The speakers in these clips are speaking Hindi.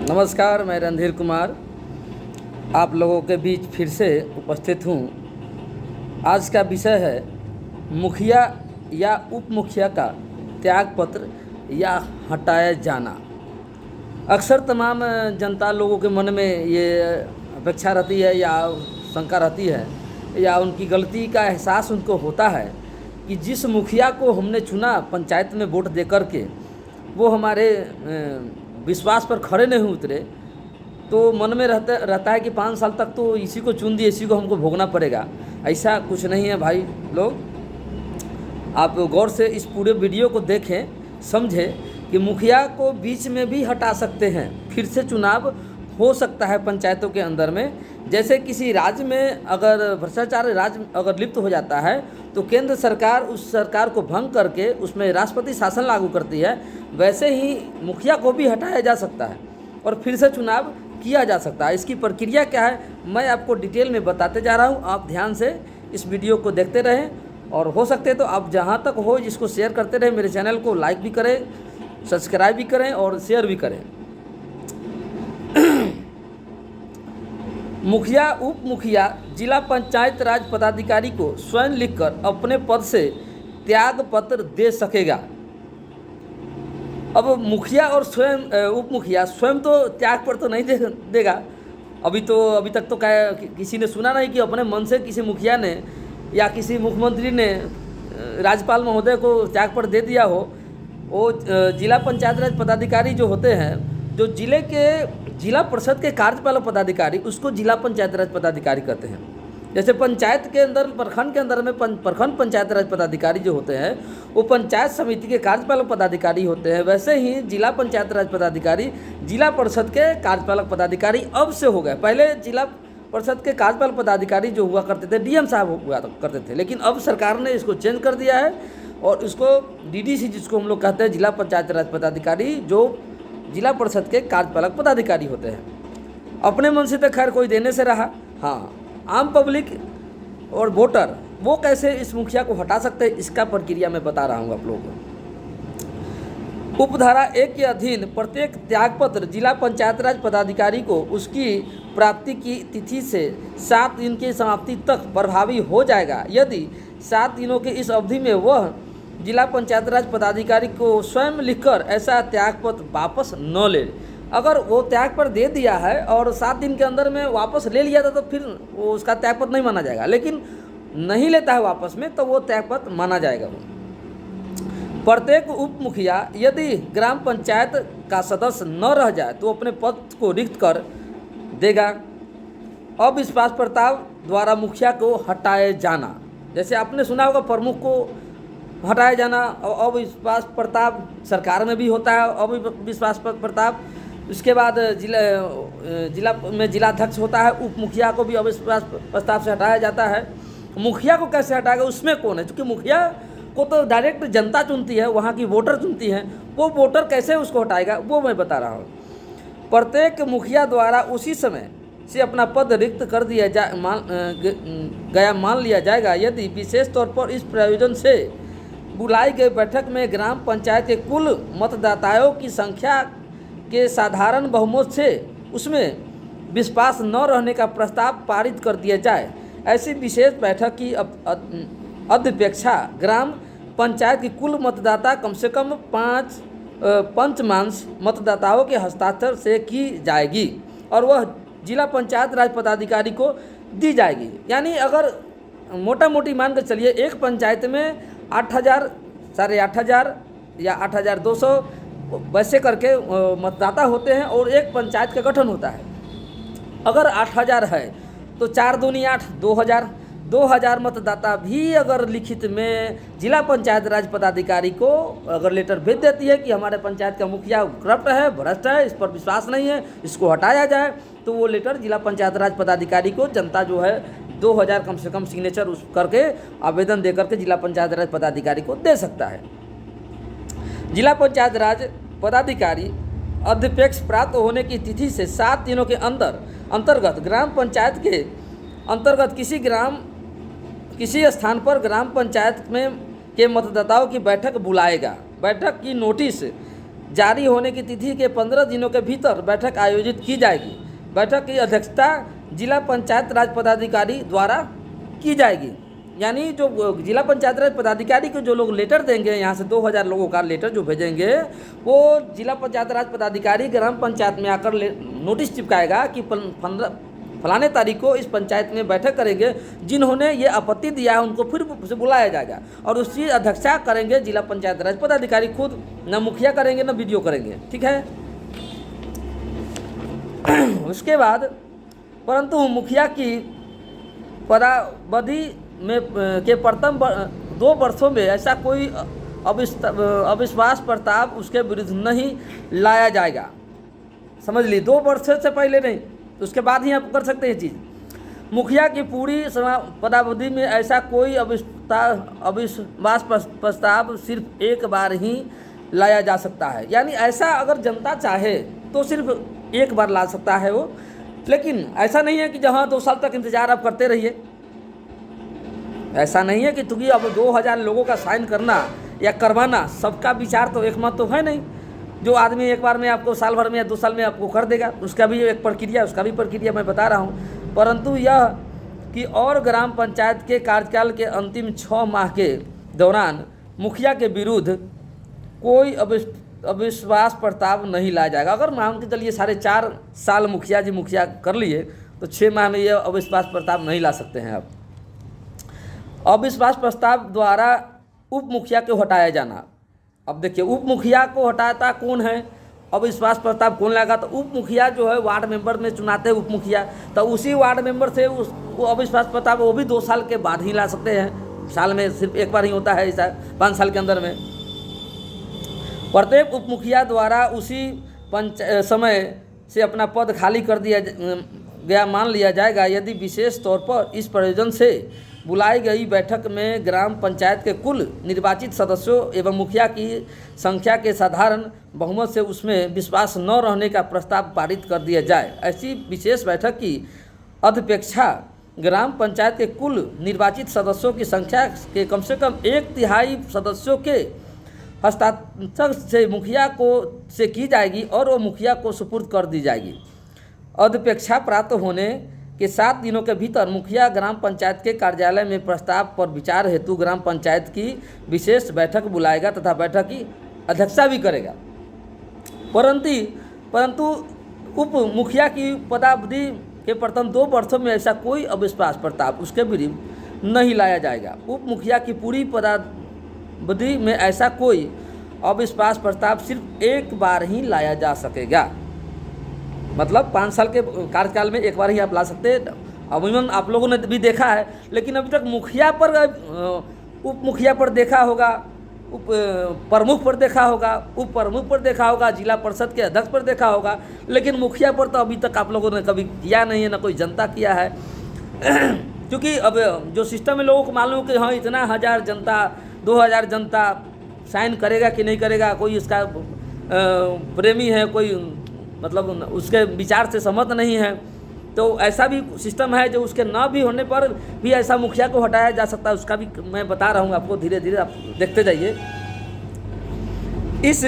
नमस्कार, मैं रणधीर कुमार आप लोगों के बीच फिर से उपस्थित हूँ। आज का विषय है मुखिया या उप मुखिया का त्यागपत्र या हटाया जाना। अक्सर तमाम जनता लोगों के मन में ये अपेक्षा रहती है या शंका रहती है या उनकी गलती का एहसास उनको होता है कि जिस मुखिया को हमने चुना पंचायत में वोट दे कर के वो हमारे विश्वास पर खड़े नहीं उतरे, तो मन में रहता है कि 5 साल तक तो इसी को चुन दिए, इसी को हमको भोगना पड़ेगा। ऐसा कुछ नहीं है भाई लोग। आप गौर से इस पूरे वीडियो को देखें, समझें कि मुखिया को बीच में भी हटा सकते हैं। फिर से चुनाव हो सकता है पंचायतों के अंदर में। जैसे किसी राज्य में अगर भ्रष्टाचार राज अगर लिप्त हो जाता है तो केंद्र सरकार उस सरकार को भंग करके उसमें राष्ट्रपति शासन लागू करती है, वैसे ही मुखिया को भी हटाया जा सकता है और फिर से चुनाव किया जा सकता है। इसकी प्रक्रिया क्या है मैं आपको डिटेल में बताते जा रहा हूँ। आप ध्यान से इस वीडियो को देखते रहें और हो सकते तो आप जहाँ तक हो इसको शेयर करते रहें। मेरे चैनल को लाइक भी करें, सब्सक्राइब भी करें और शेयर भी करें। मुखिया उप मुखिया जिला पंचायत राज पदाधिकारी को स्वयं लिखकर अपने पद से त्याग पत्र दे सकेगा। अब मुखिया और स्वयं उप मुखिया स्वयं तो त्याग पत्र तो नहीं देगा। अभी तक तो क्या किसी ने सुना नहीं कि अपने मन से किसी मुखिया ने या किसी मुख्यमंत्री ने राज्यपाल महोदय को त्याग पत्र दे दिया हो। वो जिला पंचायत राज पदाधिकारी जो होते हैं, जो जिले के जिला परिषद के कार्यपालक पदाधिकारी, उसको जिला पंचायत राज पदाधिकारी कहते हैं। जैसे पंचायत के अंदर प्रखंड के अंदर में प्रखंड पंचायत राज पदाधिकारी जो होते हैं वो पंचायत समिति के कार्यपालक पदाधिकारी होते हैं, वैसे ही जिला पंचायत राज पदाधिकारी जिला परिषद के कार्यपालक पदाधिकारी अब से हो गए। पहले जिला परिषद के कार्यपालक पदाधिकारी जो हुआ करते थे डीएम साहब हुआ करते थे, लेकिन अब सरकार ने इसको चेंज कर दिया है और इसको डीडीसी जिसको हम लोग कहते हैं जिला पंचायत राज पदाधिकारी, जो जिला परिषद के कार्यपालक पदाधिकारी होते हैं। अपने मन से तो खैर कोई देने से रहा। हाँ, आम पब्लिक और वोटर वो कैसे इस मुखिया को हटा सकते हैं, इसका प्रक्रिया मैं बता रहा हूँ आप लोगों को। उपधारा 1 के अधीन प्रत्येक त्यागपत्र जिला पंचायत राज पदाधिकारी को उसकी प्राप्ति की तिथि से 7 दिन की समाप्ति तक प्रभावी हो जाएगा। यदि 7 दिनों की इस अवधि में वह जिला पंचायत राज पदाधिकारी को स्वयं लिखकर ऐसा त्यागपत्र वापस न ले। अगर वो त्यागपत्र दे दिया है और 7 दिन के अंदर में वापस ले लिया था तो फिर वो उसका त्यागपत्र नहीं माना जाएगा, लेकिन नहीं लेता है वापस में तो वो त्यागपत्र माना जाएगा। प्रत्येक उप मुखिया यदि ग्राम पंचायत का सदस्य न रह जाए तो अपने पद को रिक्त कर देगा। अविश्वास प्रस्ताव द्वारा मुखिया को हटाए जाना, जैसे आपने सुना होगा प्रमुख को हटाया जाना। अविश्वास प्रस्ताव सरकार में भी होता है अविश्वास प्रस्ताव। उसके बाद जिला में जिलाध्यक्ष होता है, उप मुखिया को भी अविश्वास प्रस्ताव से हटाया जाता है। मुखिया को कैसे हटाएगा, उसमें कौन है? क्योंकि मुखिया को तो डायरेक्ट जनता चुनती है, वहाँ की वोटर चुनती हैं, वो वोटर कैसे उसको हटाएगा वो मैं बता रहा हूँ। प्रत्येक मुखिया द्वारा उसी समय से अपना पद रिक्त कर दिया मान लिया जाएगा यदि विशेष तौर पर इस प्रयोजन से बुलाई गई बैठक में ग्राम पंचायत के कुल मतदाताओं की संख्या के साधारण बहुमत से उसमें विश्वास न रहने का प्रस्ताव पारित कर दिया जाए। ऐसी विशेष बैठक की अध्यक्षता ग्राम पंचायत की कुल मतदाता कम से कम 5 पंचमांश मतदाताओं के हस्ताक्षर से की जाएगी और वह जिला पंचायत राज पदाधिकारी को दी जाएगी। यानी अगर मोटा मोटी मान कर चलिए एक पंचायत में 8,000, 8,500 या 8,200 वैसे करके मतदाता होते हैं और एक पंचायत का गठन होता है। अगर 8,000 है तो 4 दूनी 8, 2,000 मतदाता भी अगर लिखित में जिला पंचायत राज पदाधिकारी को अगर लेटर भेज देती है कि हमारे पंचायत का मुखिया करप्ट है, भ्रष्ट है, इस पर विश्वास नहीं है, इसको हटाया जाए, तो वो लेटर जिला पंचायत राज पदाधिकारी को जनता जो है 2,000 कम से कम सिग्नेचर उस करके आवेदन दे करके जिला पंचायत राज पदाधिकारी को दे सकता है। जिला पंचायत राज पदाधिकारी अध्यक्ष प्राप्त होने की तिथि से 7 दिनों के अंतर्गत ग्राम पंचायत के अंतर्गत किसी स्थान पर ग्राम पंचायत में के मतदाताओं की बैठक बुलाएगा। बैठक की नोटिस जारी होने की तिथि के 15 दिनों के भीतर बैठक आयोजित की जाएगी। बैठक की अध्यक्षता जिला पंचायत राज पदाधिकारी द्वारा की जाएगी। यानी जो जिला पंचायत राज पदाधिकारी को जो लोग लेटर देंगे, यहाँ से 2000 लोगों का लेटर जो भेजेंगे, वो जिला पंचायत राज पदाधिकारी ग्राम पंचायत में आकर नोटिस चिपकाएगा कि 15 फलाने तारीख को इस पंचायत में बैठक करेंगे। जिन्होंने ये आपत्ति दिया है उनको फिर से बुलाया जाएगा और उसकी अध्यक्षता करेंगे जिला पंचायत राज पदाधिकारी खुद, न मुखिया करेंगे न बीडीओ करेंगे। ठीक है। उसके बाद परंतु मुखिया की पदावधि में के प्रथम 2 वर्षों में ऐसा कोई अविश्वास प्रस्ताव उसके विरुद्ध नहीं लाया जाएगा। समझ ली, 2 वर्ष से पहले नहीं, उसके बाद ही आप कर सकते हैं ये चीज़। मुखिया की पूरी पदावधि में ऐसा कोई अविश्वास प्रस्ताव सिर्फ एक बार ही लाया जा सकता है। यानी ऐसा अगर जनता चाहे तो सिर्फ एक बार ला सकता है वो, लेकिन ऐसा नहीं है कि जहाँ 2 साल तक इंतजार आप करते रहिए। ऐसा नहीं है कि क्योंकि अब 2000 लोगों का साइन करना या करवाना, सबका विचार तो एक मत तो है नहीं। जो आदमी एक बार में आपको साल भर में या 2 साल में आपको कर देगा, उसका भी एक प्रक्रिया, उसका भी प्रक्रिया मैं बता रहा हूँ। परंतु यह कि और ग्राम पंचायत के कार्यकाल के अंतिम 6 माह के दौरान मुखिया के विरुद्ध कोई अविश्वास प्रस्ताव नहीं लाया जाएगा। अगर मान के चलिए 4.5 साल मुखिया जी मुखिया कर लिए तो 6 माह में ये अविश्वास प्रस्ताव नहीं ला सकते हैं। अब अविश्वास प्रस्ताव द्वारा उप मुखिया को हटाया जाना। अब देखिए, उप मुखिया को हटाता कौन है, अविश्वास प्रस्ताव कौन लाएगा? तो उप मुखिया जो है वार्ड मेंबर में चुनाते हैं उप मुखिया, तो उसी वार्ड मेंबर से वो अविश्वास प्रस्ताव वो भी 2 साल के बाद ही ला सकते हैं। साल में सिर्फ एक बार ही होता है ऐसा, 5 साल के अंदर में। प्रत्येक उप मुखिया द्वारा उसी समय से अपना पद खाली कर दिया गया मान लिया जाएगा यदि विशेष तौर पर इस प्रयोजन से बुलाई गई बैठक में ग्राम पंचायत के कुल निर्वाचित सदस्यों एवं मुखिया की संख्या के साधारण बहुमत से उसमें विश्वास न रहने का प्रस्ताव पारित कर दिया जाए। ऐसी विशेष बैठक की अध्यक्षता ग्राम पंचायत के कुल निर्वाचित सदस्यों की संख्या के कम से कम 1/3 सदस्यों के हस्ताक्षर से मुखिया को से की जाएगी और वो मुखिया को सुपुर्द कर दी जाएगी। अध्यक्षता प्राप्त होने के 7 दिनों के भीतर मुखिया ग्राम पंचायत के कार्यालय में प्रस्ताव पर विचार हेतु ग्राम पंचायत की विशेष बैठक बुलाएगा तथा बैठक की अध्यक्षता भी करेगा। परंतु उप मुखिया की पदावधि के प्रथम 2 वर्षों में ऐसा कोई अविश्वास प्रस्ताव उसके विरुद्ध नहीं लाया जाएगा। उप मुखिया की पूरी पदावधि में ऐसा कोई अविश्वास प्रस्ताव सिर्फ एक बार ही लाया जा सकेगा। मतलब 5 साल के कार्यकाल में एक बार ही आप ला सकते हैं। अमूमन आप लोगों ने भी देखा है, लेकिन अभी तक मुखिया पर, उप मुखिया पर देखा होगा, उप प्रमुख पर देखा होगा, उप प्रमुख पर देखा होगा, जिला परिषद के अध्यक्ष पर देखा होगा, लेकिन मुखिया पर तो अभी तक आप लोगों ने कभी किया नहीं है, ना कोई जनता किया है। क्योंकि अब जो सिस्टम है लोगों को मालूम कि हाँ इतना 1000 जनता 2000 जनता साइन करेगा कि नहीं करेगा, कोई इसका प्रेमी है, कोई मतलब उसके विचार से सहमत नहीं है, तो ऐसा भी सिस्टम है जो उसके न भी होने पर भी ऐसा मुखिया को हटाया जा सकता है। उसका भी मैं बता रहा हूँ आपको, धीरे धीरे आप देखते जाइए। इस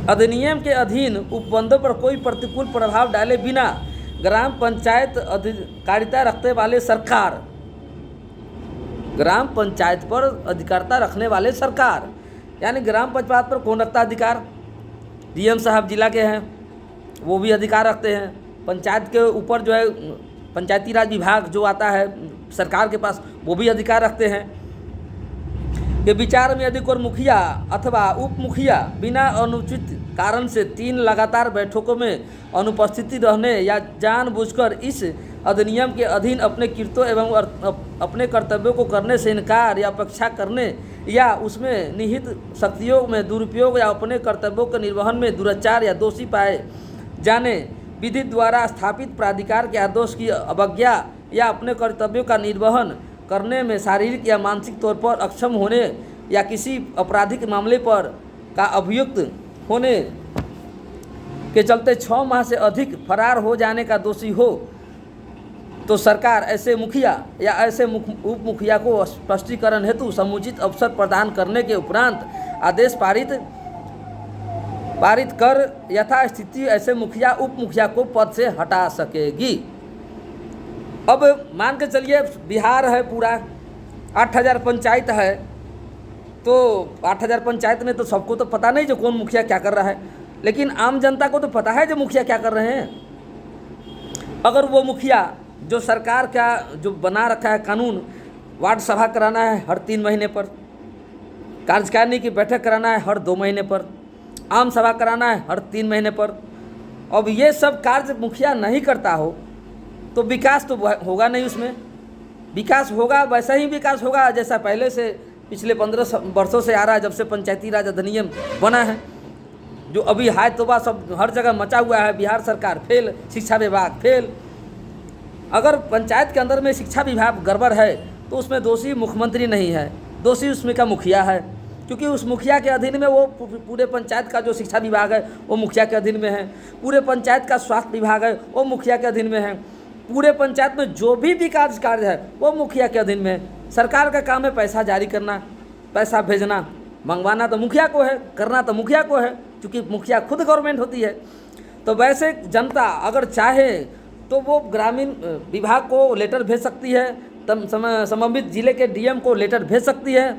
अधिनियम के अधीन उपबंधों पर कोई प्रतिकूल प्रभाव डाले बिना ग्राम पंचायत अधिकारिता रखने वाले सरकार, ग्राम पंचायत पर अधिकारिता रखने वाले सरकार, यानी ग्राम पंचायत पर कौन रखता अधिकार? डीएम साहब जिला के हैं, वो भी अधिकार रखते हैं। पंचायत के ऊपर जो है पंचायती राज विभाग जो आता है सरकार के पास, वो भी अधिकार रखते हैं। कि विचार में यदि कोई मुखिया अथवा उप मुखिया बिना अनुचित कारण से 3 लगातार बैठकों में अनुपस्थिति रहने या जानबूझकर इस अधिनियम के अधीन अपने कृत्यों एवं अपने कर्तव्यों को करने से इनकार या अपेक्षा करने या उसमें निहित शक्तियों में दुरुपयोग या अपने कर्तव्यों के निर्वहन में दुराचार या दोषी पाए जाने, विधि द्वारा स्थापित प्राधिकार के आदेश की अवज्ञा या अपने कर्तव्यों का निर्वहन करने में शारीरिक या मानसिक तौर पर अक्षम होने या किसी आपराधिक मामले पर का अभियुक्त होने के चलते 6 माह से अधिक फरार हो जाने का दोषी हो, तो सरकार ऐसे मुखिया या ऐसे उप मुखिया को स्पष्टीकरण हेतु समुचित अवसर प्रदान करने के उपरांत आदेश पारित कर यथास्थिति ऐसे मुखिया उप मुखिया को पद से हटा सकेगी। अब मान के चलिए बिहार है पूरा 8000 पंचायत है, तो 8000 पंचायत में तो सबको तो पता नहीं जो कौन मुखिया क्या कर रहा है, लेकिन आम जनता को तो पता है जो मुखिया क्या कर रहे हैं। अगर वो मुखिया जो सरकार का जो बना रखा है कानून, वार्ड सभा कराना है हर 3 महीने पर, कार्यकारिणी की बैठक कराना है हर 2 महीने पर, आम सभा कराना है हर 3 महीने पर, अब ये सब कार्य मुखिया नहीं करता हो तो विकास तो होगा नहीं। उसमें विकास होगा वैसा ही विकास होगा जैसा पहले से पिछले 15 वर्षों से आ रहा है, जब से पंचायती राज अधिनियम बना है, जो अभी हाय तोबा सब हर जगह मचा हुआ है। बिहार सरकार फेल, शिक्षा विभाग फेल। अगर पंचायत के अंदर में शिक्षा विभाग गड़बड़ है तो उसमें दोषी मुख्यमंत्री नहीं है, दोषी उसमें का मुखिया है, क्योंकि उस मुखिया के अधीन में वो पूरे पंचायत का जो शिक्षा विभाग है वो मुखिया के अधीन में है, पूरे पंचायत का स्वास्थ्य विभाग है वो मुखिया के अधीन में है, पूरे पंचायत में जो भी विकास कार्य है वो मुखिया के अधीन में है। सरकार का काम है पैसा जारी करना, पैसा भेजना, मंगवाना तो मुखिया को है, करना तो मुखिया को है, क्योंकि मुखिया खुद गवर्नमेंट होती है। तो वैसे जनता अगर चाहे तो वो ग्रामीण विभाग को लेटर भेज सकती है, संबंधित जिले के डीएम को लेटर भेज सकती है।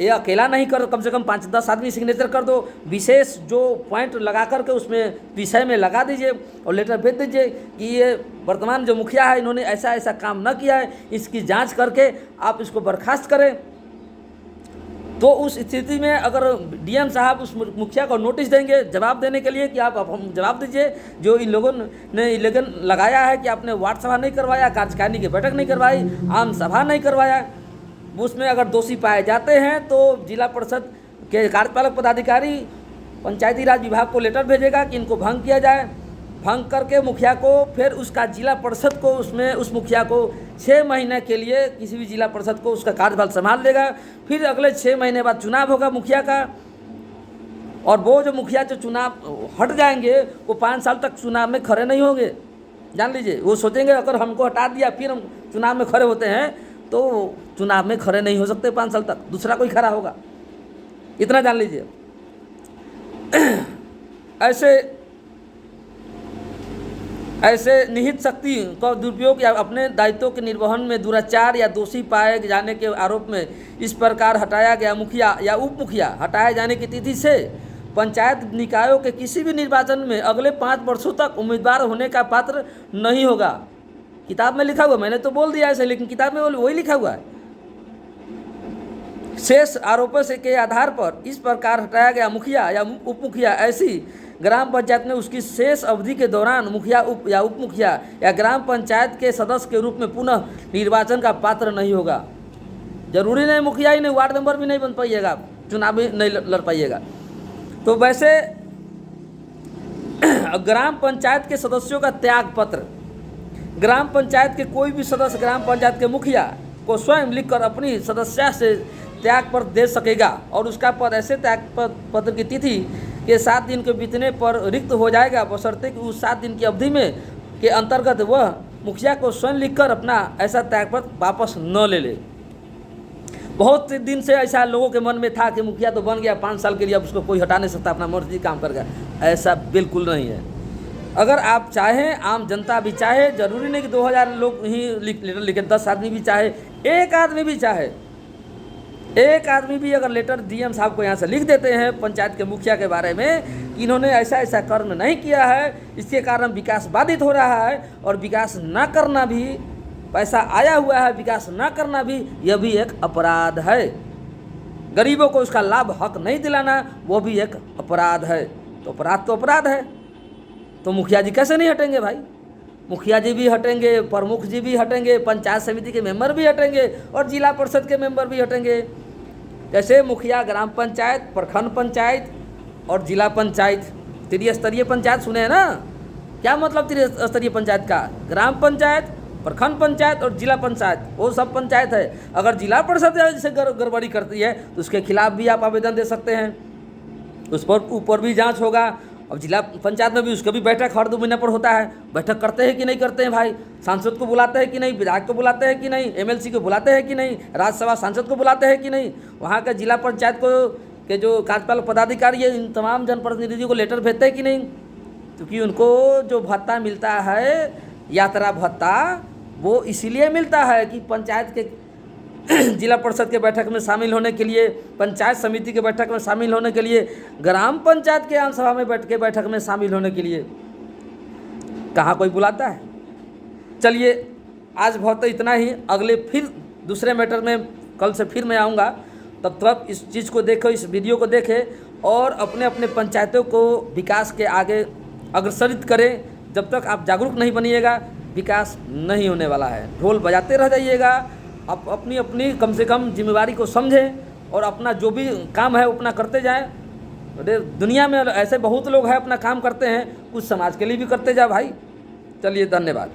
ये अकेला नहीं कर, कम से कम 5-10 आदमी सिग्नेचर कर दो, विशेष जो पॉइंट लगा करके उसमें विषय में लगा दीजिए और लेटर भेज दीजिए कि ये वर्तमान जो मुखिया है इन्होंने ऐसा ऐसा काम न किया है, इसकी जांच करके आप इसको बर्खास्त करें। तो उस स्थिति में अगर डीएम साहब उस मुखिया को नोटिस देंगे जवाब देने के लिए कि आप हम जवाब दीजिए, जो इन लोगों ने इलेक्शन लगाया है कि आपने वार्ड सभा नहीं करवाया, कार्यकारिणी की बैठक नहीं करवाई, आम सभा नहीं करवाया, उसमें अगर दोषी पाए जाते हैं तो जिला परिषद के कार्यपालक पदाधिकारी पंचायती राज विभाग को लेटर भेजेगा कि इनको भंग किया जाए। भंग करके मुखिया को फिर उसका जिला परिषद को उसमें उस मुखिया को 6 महीने के लिए किसी भी जिला परिषद को उसका कार्यभार संभाल देगा। फिर अगले 6 महीने बाद चुनाव होगा मुखिया का, और वो जो मुखिया जो चुनाव हट जाएंगे वो 5 साल तक चुनाव में खड़े नहीं होंगे, जान लीजिए। वो सोचेंगे अगर हमको हटा दिया फिर हम चुनाव में खड़े होते हैं तो चुनाव में खड़े नहीं हो सकते 5 साल तक, दूसरा कोई खड़ा होगा, इतना जान लीजिए। ऐसे निहित शक्ति का दुरुपयोग या अपने दायित्वों के निर्वहन में दुराचार या दोषी पाए जाने के आरोप में इस प्रकार हटाया गया मुखिया या उप मुखिया हटाए जाने की तिथि से पंचायत निकायों के किसी भी निर्वाचन में अगले 5 वर्षों तक उम्मीदवार होने का पात्र नहीं होगा। किताब में लिखा हुआ, मैंने तो बोल दिया ऐसे, लेकिन किताब में वही लिखा हुआ है। शेष आरोपों से के आधार पर इस प्रकार हटाया गया मुखिया या उप मुखिया ऐसी ग्राम पंचायत में उसकी शेष अवधि के दौरान मुखिया उप मुखिया या ग्राम पंचायत के सदस्य के रूप में पुनः निर्वाचन का पात्र नहीं होगा। जरूरी नहीं मुखिया ही नहीं, वार्ड मेंबर भी नहीं बन पाइएगा, चुनाव भी नहीं लड़ पाइएगा। तो वैसे ग्राम पंचायत के सदस्यों का त्याग पत्र, ग्राम पंचायत के कोई भी सदस्य ग्राम पंचायत के मुखिया को स्वयं लिखकर अपनी सदस्यता से त्याग पत्र दे सकेगा, और उसका पद ऐसे त्याग पत्र की तिथि के 7 दिन के बीतने पर रिक्त हो जाएगा, बशर्ते कि उस 7 दिन की अवधि में के अंतर्गत वह मुखिया को स्वयं लिखकर अपना ऐसा त्यागपत्र वापस न ले ले। बहुत दिन से ऐसा लोगों के मन में था कि मुखिया तो बन गया 5 साल के लिए, अब उसको कोई हटा नहीं सकता, अपना मर्जी काम करेगा। ऐसा बिल्कुल नहीं है। अगर आप चाहें, आम जनता भी चाहे, जरूरी नहीं कि 2000 लोग ही लेटर लिखें, 10 आदमी भी चाहे, एक आदमी भी चाहे, एक आदमी भी अगर लेटर डीएम साहब को यहाँ से लिख देते हैं पंचायत के मुखिया के बारे में कि इन्होंने ऐसा ऐसा कर्म नहीं किया है, इसके कारण विकास बाधित हो रहा है, और विकास ना करना भी, पैसा आया हुआ है, विकास ना करना भी, यह भी एक अपराध है। गरीबों को उसका लाभ हक नहीं दिलाना वो भी एक अपराध है। तो अपराध है। तो मुखिया जी कैसे नहीं हटेंगे भाई? मुखिया जी भी हटेंगे, प्रमुख जी भी हटेंगे, पंचायत समिति के मेंबर भी हटेंगे, और जिला परिषद के मेंबर भी हटेंगे। जैसे मुखिया ग्राम पंचायत, प्रखंड पंचायत और जिला पंचायत, त्रिस्तरीय पंचायत सुने हैं ना? क्या मतलब त्रिस्तरीय पंचायत का? ग्राम पंचायत, प्रखंड पंचायत और जिला पंचायत, वो सब पंचायत है। अगर जिला परिषद जैसे गड़बड़ी करती है तो उसके खिलाफ भी आप आवेदन दे सकते हैं, उस पर ऊपर भी जांच होगा। अब जिला पंचायत में भी उसका भी बैठक हर 2 महीने पर होता है। बैठक करते हैं कि नहीं करते हैं भाई? सांसद को बुलाते हैं कि नहीं? विधायक को बुलाते हैं कि नहीं? एमएलसी को बुलाते हैं कि नहीं? राज्यसभा सांसद को बुलाते हैं कि नहीं? वहाँ के जिला पंचायत को के जो कार्यपालक पदाधिकारी है इन तमाम जनप्रतिनिधियों को लेटर भेजते हैं कि नहीं? क्योंकि उनको जो भत्ता मिलता है, यात्रा भत्ता, वो इसीलिए मिलता है कि पंचायत के जिला परिषद के बैठक में शामिल होने के लिए, पंचायत समिति के बैठक में शामिल होने के लिए, ग्राम पंचायत के आम सभा में बैठक में शामिल होने के लिए कहाँ कोई बुलाता है। चलिए आज बहुत इतना ही, अगले फिर दूसरे मैटर में कल से फिर मैं आऊँगा। तब तक इस चीज़ को देखो, इस वीडियो को देखें और अपने अपने पंचायतों को विकास के आगे अग्रसरित करें। जब तक आप जागरूक नहीं बनिएगा विकास नहीं होने वाला है। ढोल बजाते रह जाइएगा, आप अपनी अपनी कम से कम जिम्मेवारी को समझें और अपना जो भी काम है वो अपना करते जाएं। अरे दुनिया में ऐसे बहुत लोग हैं अपना काम करते हैं, कुछ समाज के लिए भी करते जाए भाई। चलिए धन्यवाद।